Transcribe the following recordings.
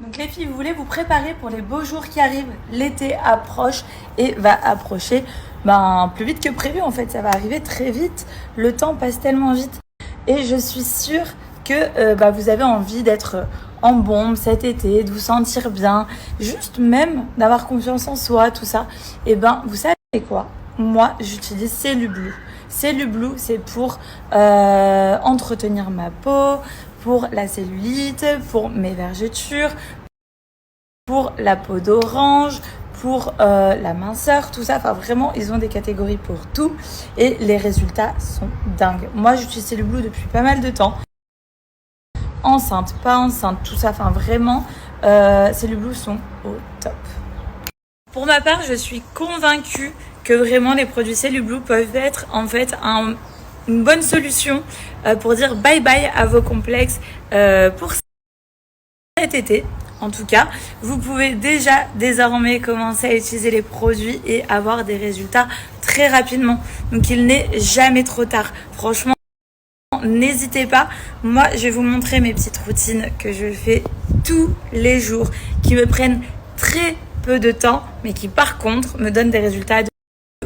Donc les filles, vous voulez vous préparer pour les beaux jours qui arrivent. L'été approche et va approcher plus vite que prévu en fait. Ça va arriver très vite. Le temps passe tellement vite. Et je suis sûre que vous avez envie d'être en bombe cet été, de vous sentir bien, juste même d'avoir confiance en soi, tout ça. Et vous savez quoi? Moi, j'utilise Cellublue. Cellublue, c'est pour entretenir ma peau, pour la cellulite, pour mes vergetures, pour la peau d'orange, pour la minceur, tout ça. Enfin, vraiment, ils ont des catégories pour tout. Et les résultats sont dingues. Moi, j'utilise Cellublue depuis pas mal de temps. Enceinte, pas enceinte, tout ça. Enfin, vraiment, Cellublue sont au top. Pour ma part, je suis convaincue que vraiment les produits Cellublue peuvent être en fait une bonne solution pour dire bye bye à vos complexes pour cet été. En tout cas, vous pouvez déjà désormais commencer à utiliser les produits et avoir des résultats très rapidement. Donc il n'est jamais trop tard. Franchement, n'hésitez pas. Moi, je vais vous montrer mes petites routines que je fais tous les jours, qui me prennent très peu de temps, mais qui par contre me donnent des résultats de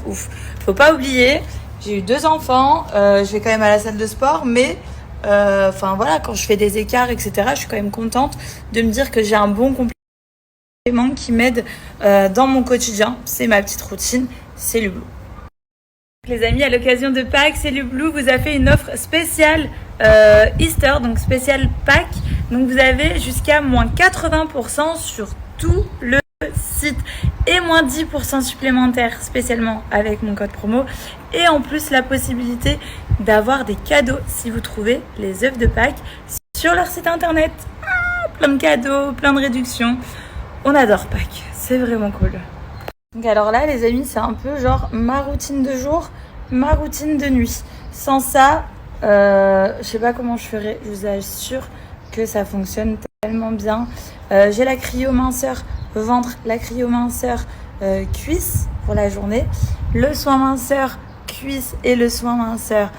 ouf. Faut pas oublier, j'ai eu 2 enfants, je vais quand même à la salle de sport, mais quand je fais des écarts, etc., je suis quand même contente de me dire que j'ai un bon complément qui m'aide dans mon quotidien. C'est ma petite routine, Cellublue. Les amis, à l'occasion de Pâques, Cellublue vous a fait une offre spéciale Easter, donc spéciale Pâques. Donc vous avez jusqu'à moins 80% sur tout le site et moins 10% supplémentaires spécialement avec mon code promo, et en plus la possibilité d'avoir des cadeaux si vous trouvez les œufs de Pâques sur leur site internet. Plein de cadeaux, plein de réductions. On adore Pâques, c'est vraiment cool. Donc alors là les amis, c'est un peu genre ma routine de jour, ma routine de nuit. Sans ça, je sais pas comment je ferais, je vous assure que ça fonctionne tellement bien. J'ai la cryo minceur ventre, la cryo minceur cuisse pour la journée, le soin minceur cuisse et le soin minceur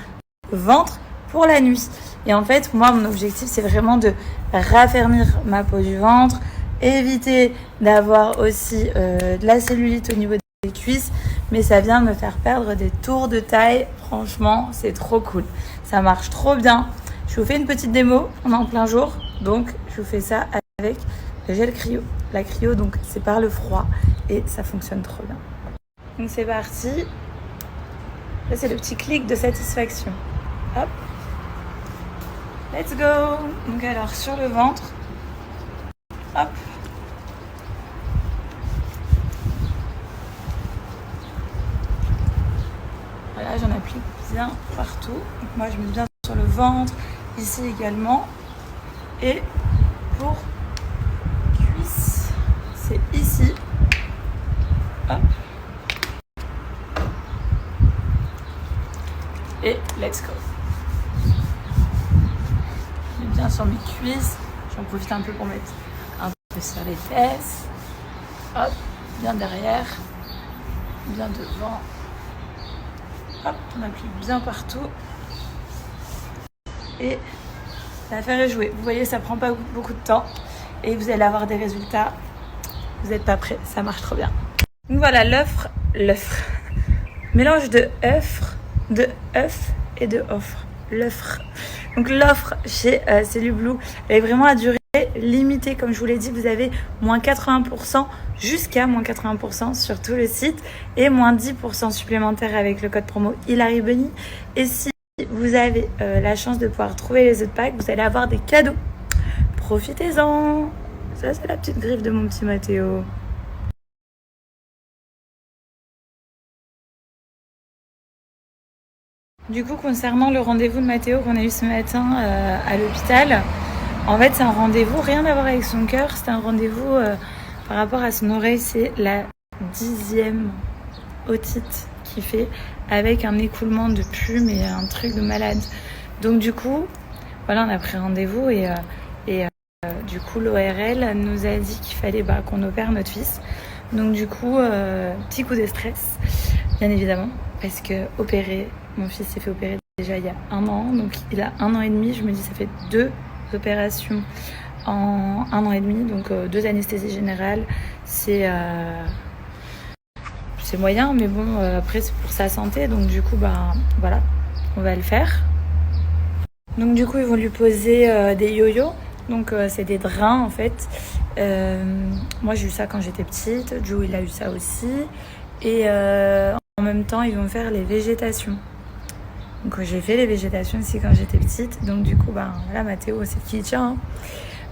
ventre pour la nuit. Et en fait, moi, mon objectif, c'est vraiment de raffermir ma peau du ventre, éviter d'avoir aussi de la cellulite au niveau des cuisses, mais ça vient me faire perdre des tours de taille. Franchement, c'est trop cool. Ça marche trop bien. Je vous fais une petite démo, on est en plein jour, donc je vous fais ça avec le gel cryo. La cryo, donc c'est par le froid et ça fonctionne trop bien. Donc c'est parti. Là, c'est le petit clic de satisfaction. Hop. Let's go. Donc alors sur le ventre. Hop. Voilà, j'en applique bien partout. Donc moi, je mets bien sur le ventre, ici également. Et pour cuisse, c'est ici. Hop. Et let's go. Je mets bien sur mes cuisses. J'en profite un peu pour mettre un peu sur les fesses. Hop, bien derrière, bien devant. Hop, on applique bien partout. Et l'affaire est jouée. Vous voyez, ça prend pas beaucoup de temps. Et vous allez avoir des résultats. Vous n'êtes pas prêts, ça marche trop bien. Donc voilà, l'offre. Mélange de œuf et de offre. L'offre. Donc l'offre chez Cellublue, elle est vraiment à durée limitée. Comme je vous l'ai dit, vous avez moins 80%, jusqu'à moins 80% sur tout le site et moins 10% supplémentaire avec le code promo Hilary Bunny. Et si vous avez la chance de pouvoir trouver les œufs de Pâques, vous allez avoir des cadeaux. Profitez-en. Ça, c'est la petite griffe de mon petit Mathéo. Du coup, concernant le rendez-vous de Mathéo qu'on a eu ce matin à l'hôpital, en fait, c'est un rendez-vous, rien à voir avec son cœur, c'est un rendez-vous par rapport à son oreille. C'est la 10e otite qu'il fait avec un écoulement de pus, mais un truc de malade. Donc du coup, voilà, on a pris rendez-vous et du coup, l'ORL nous a dit qu'il fallait qu'on opère notre fils. Donc du coup, petit coup de stress, bien évidemment, parce que mon fils s'est fait opérer déjà il y a 1 an, donc il a 1 an et demi. Je me dis, ça fait 2 opérations en 1 an et demi, donc 2 anesthésies générales, c'est moyen, mais bon, après c'est pour sa santé, donc du coup, voilà, on va le faire. Donc du coup, ils vont lui poser des yo-yo, donc c'est des drains en fait. Moi j'ai eu ça quand j'étais petite, Joe il a eu ça aussi, et en même temps ils vont faire les végétations. Donc j'ai fait les végétations aussi quand j'étais petite, donc du coup voilà, Mathéo c'est qui tient.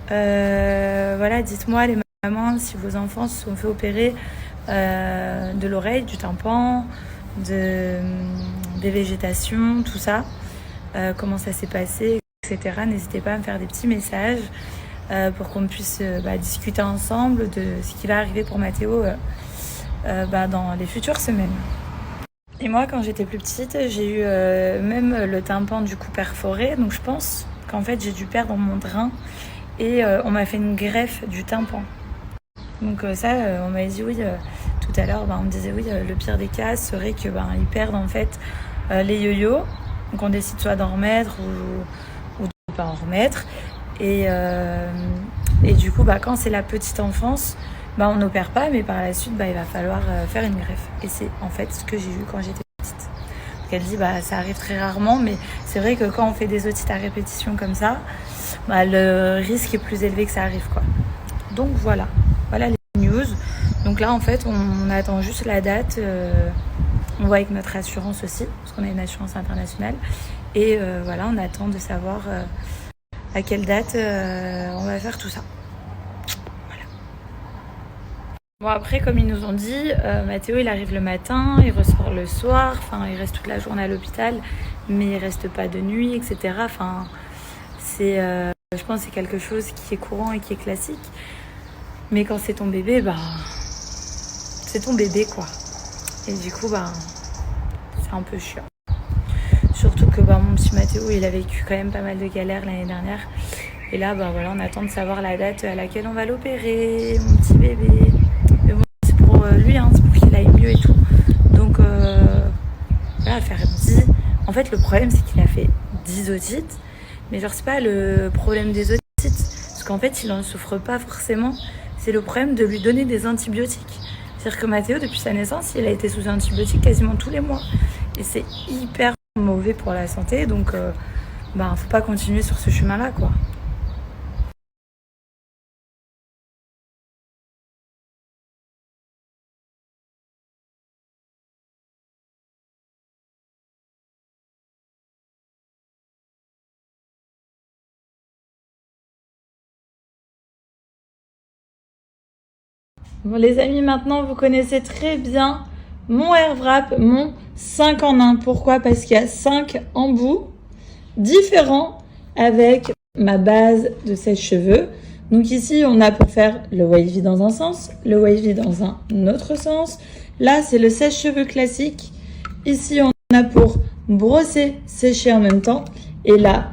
Voilà, dites-moi les mamans si vos enfants se sont fait opérer de l'oreille, du tympan, des végétations, tout ça, comment ça s'est passé, etc. N'hésitez pas à me faire des petits messages pour qu'on puisse discuter ensemble de ce qui va arriver pour Mathéo dans les futures semaines. Et moi, quand j'étais plus petite, j'ai eu même le tympan du coup perforé, donc je pense qu'en fait j'ai dû perdre mon drain et on m'a fait une greffe du tympan. Donc ça, on m'avait dit oui, tout à l'heure, on me disait oui, le pire des cas serait que ils perdent en fait les yo-yo, donc on décide soit d'en remettre ou de pas en remettre. Et du coup, quand c'est la petite enfance, on n'opère pas, mais par la suite, il va falloir faire une greffe. Et c'est en fait ce que j'ai vu quand j'étais petite. Donc elle dit, ça arrive très rarement, mais c'est vrai que quand on fait des otites à répétition comme ça, le risque est plus élevé que ça arrive, quoi. Donc voilà les news. Donc là, en fait, on attend juste la date. On voit avec notre assurance aussi, parce qu'on a une assurance internationale. Et voilà, on attend de savoir à quelle date on va faire tout ça. Voilà. Bon, après, comme ils nous ont dit, Mathéo, il arrive le matin, il ressort le soir, il reste toute la journée à l'hôpital, mais il reste pas de nuit, etc. C'est, je pense que c'est quelque chose qui est courant et qui est classique. Mais quand c'est ton bébé, c'est ton bébé, quoi. Et du coup, c'est un peu chiant. Surtout que mon petit Mathéo, il a vécu quand même pas mal de galères l'année dernière. Et là, voilà, on attend de savoir la date à laquelle on va l'opérer, mon petit bébé. Mais bon, c'est pour lui, c'est pour qu'il aille mieux et tout. Donc, voilà, faire 10. En fait, le problème, c'est qu'il a fait 10 otites. Mais genre, c'est pas le problème des otites. Parce qu'en fait, il en souffre pas forcément. C'est le problème de lui donner des antibiotiques. C'est-à-dire que Mathéo, depuis sa naissance, il a été sous antibiotiques quasiment tous les mois. Et c'est hyper mauvais pour la santé, donc faut pas continuer sur ce chemin-là, quoi. Bon les amis, maintenant vous connaissez très bien mon Air Wrap, mon 5 en 1. Pourquoi? Parce qu'il y a 5 embouts différents avec ma base de sèche-cheveux. Donc ici, on a pour faire le wavy dans un sens, le wavy dans un autre sens. Là, c'est le sèche-cheveux classique. Ici, on a pour brosser, sécher en même temps. Et là,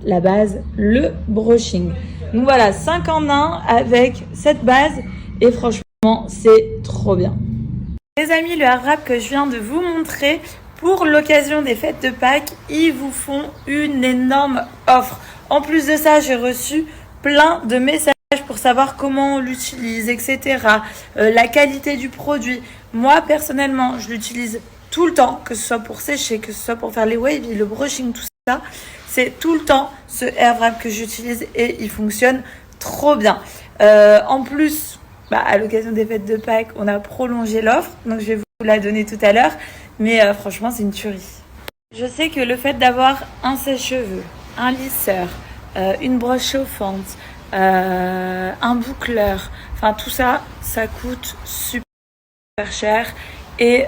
la base, le brushing. Donc voilà, 5 en 1 avec cette base. Et franchement, c'est trop bien. Les amis, le Air Wrap que je viens de vous montrer, pour l'occasion des fêtes de Pâques, ils vous font une énorme offre. En plus de ça, j'ai reçu plein de messages pour savoir comment on l'utilise, etc. La qualité du produit. Moi, personnellement, je l'utilise tout le temps, que ce soit pour sécher, que ce soit pour faire les waves, le brushing, tout ça. C'est tout le temps ce Air Wrap que j'utilise et il fonctionne trop bien. En plus, à l'occasion des fêtes de Pâques, on a prolongé l'offre, donc je vais vous la donner tout à l'heure. Mais franchement, c'est une tuerie. Je sais que le fait d'avoir un sèche-cheveux, un lisseur, une brosse chauffante, un boucleur, tout ça, ça coûte super cher et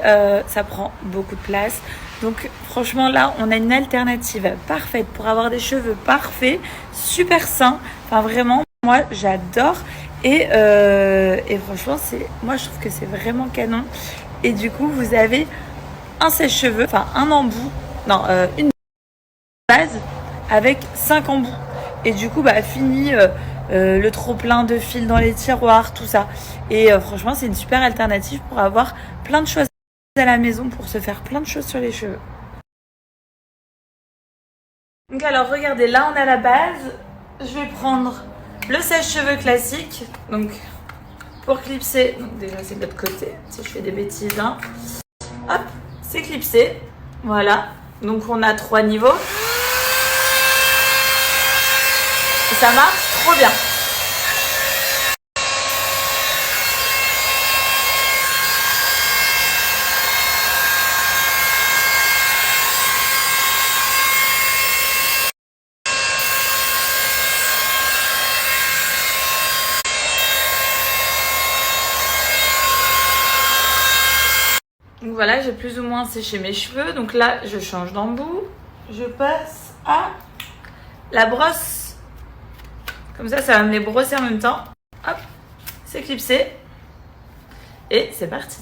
ça prend beaucoup de place. Donc franchement, là, on a une alternative parfaite pour avoir des cheveux parfaits, super sains. Vraiment, moi, j'adore. Et franchement, moi, je trouve que c'est vraiment canon. Et du coup, vous avez un sèche-cheveux, un embout, une base avec 5 embouts. Et du coup, fini le trop plein de fils dans les tiroirs, tout ça. Et franchement, c'est une super alternative pour avoir plein de choses à la maison, pour se faire plein de choses sur les cheveux. Donc alors, regardez, là, on a la base. Je vais prendre Le sèche-cheveux classique. Donc, pour clipser, donc déjà c'est de l'autre côté, si je fais des bêtises. Hein. Hop, c'est clipsé. Voilà. Donc, on a 3 niveaux. Et ça marche trop bien. Donc voilà, j'ai plus ou moins séché mes cheveux. Donc là, je change d'embout. Je passe à la brosse. Comme ça va me les brosser en même temps. Hop, c'est clipsé. Et c'est parti.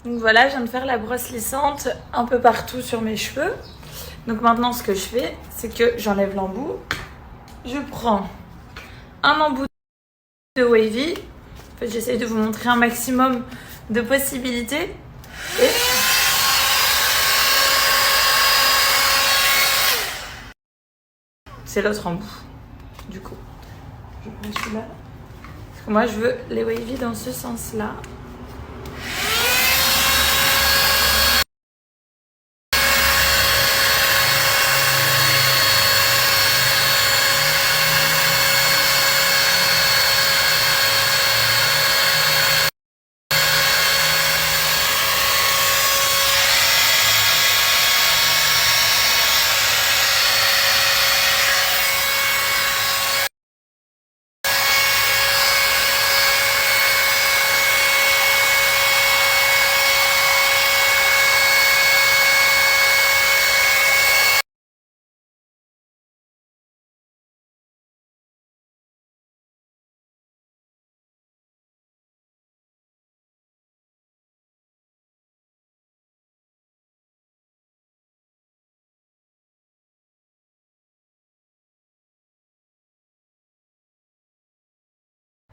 Donc voilà, je viens de faire la brosse lissante un peu partout sur mes cheveux. Donc maintenant, ce que je fais, c'est que j'enlève l'embout. Je prends un embout de wavy. En fait, j'essaye de vous montrer un maximum de possibilités. Et c'est l'autre embout, du coup. Je prends celui-là. Parce que moi, je veux les wavy dans ce sens-là.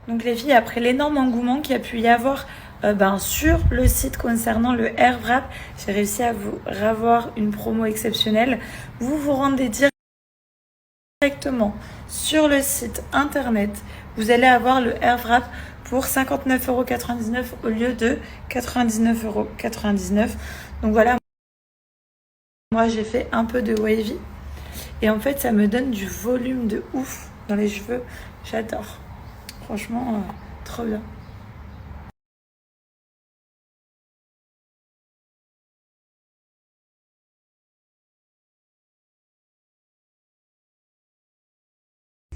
Donc les filles, après l'énorme engouement qu'il y a pu y avoir sur le site concernant le Air Wrap, j'ai réussi à vous avoir une promo exceptionnelle. Vous vous rendez directement sur le site internet. Vous allez avoir le Air Wrap pour 59,99 € au lieu de 99,99 €. Donc voilà, moi j'ai fait un peu de wavy. Et en fait, ça me donne du volume de ouf dans les cheveux. J'adore. Franchement, trop bien.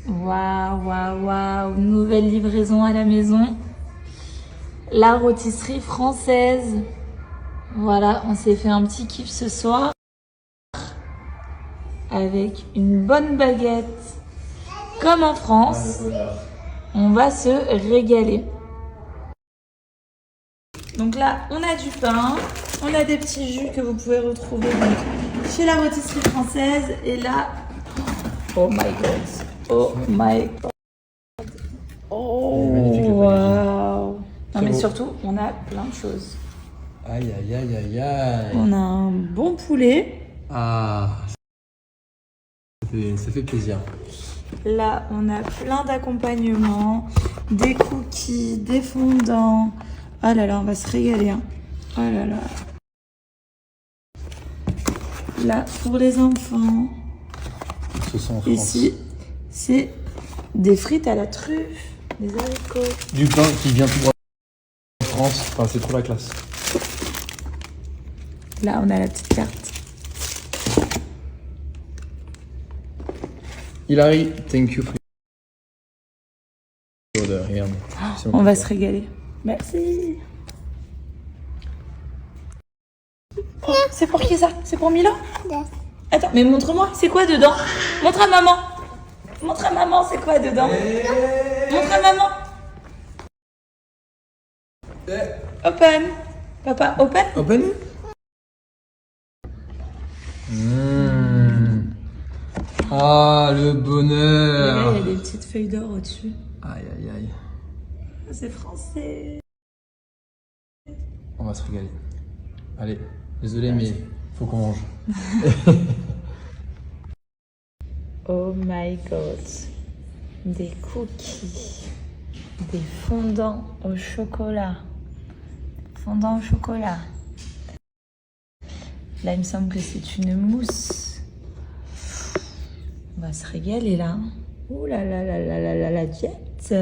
Waouh, waouh, waouh. Nouvelle livraison à la maison. La rôtisserie française. Voilà, on s'est fait un petit kiff ce soir. Avec une bonne baguette. Comme en France. On va se régaler. Donc là, on a du pain, on a des petits jus que vous pouvez retrouver donc, chez la rôtisserie française. Et là, oh my god, oh my god, oh wow. Non mais surtout, on a plein de choses. Aïe aïe aïe aïe aïe. On a un bon poulet. Ah, ça fait plaisir. Là, on a plein d'accompagnements, des cookies, des fondants. Oh là là, on va se régaler. Hein. Oh là là. Là, pour les enfants. Ce sont en France. Ici, c'est des frites à la truffe, des haricots. Du pain qui vient tout droit de France. Enfin, c'est trop la classe. Là, on a la petite carte. Hilary, thank you for your order. Regarde. On va se régaler. Merci. Oh, c'est pour qui ça? C'est pour Milo? Attends, mais montre-moi, c'est quoi dedans? Montre à maman. Montre à maman, c'est quoi dedans? Montre à maman. Open. Papa, open. Open. Ah, le bonheur. Il y a des petites feuilles d'or au-dessus. Aïe, aïe, aïe. C'est français. On va se régaler. Allez, désolé, mais faut qu'on mange. Oh my god. Des cookies. Des fondants au chocolat. Fondant au chocolat. Là, il me semble que c'est une mousse. On va se régaler là. Ouh là là là là là là, la diète.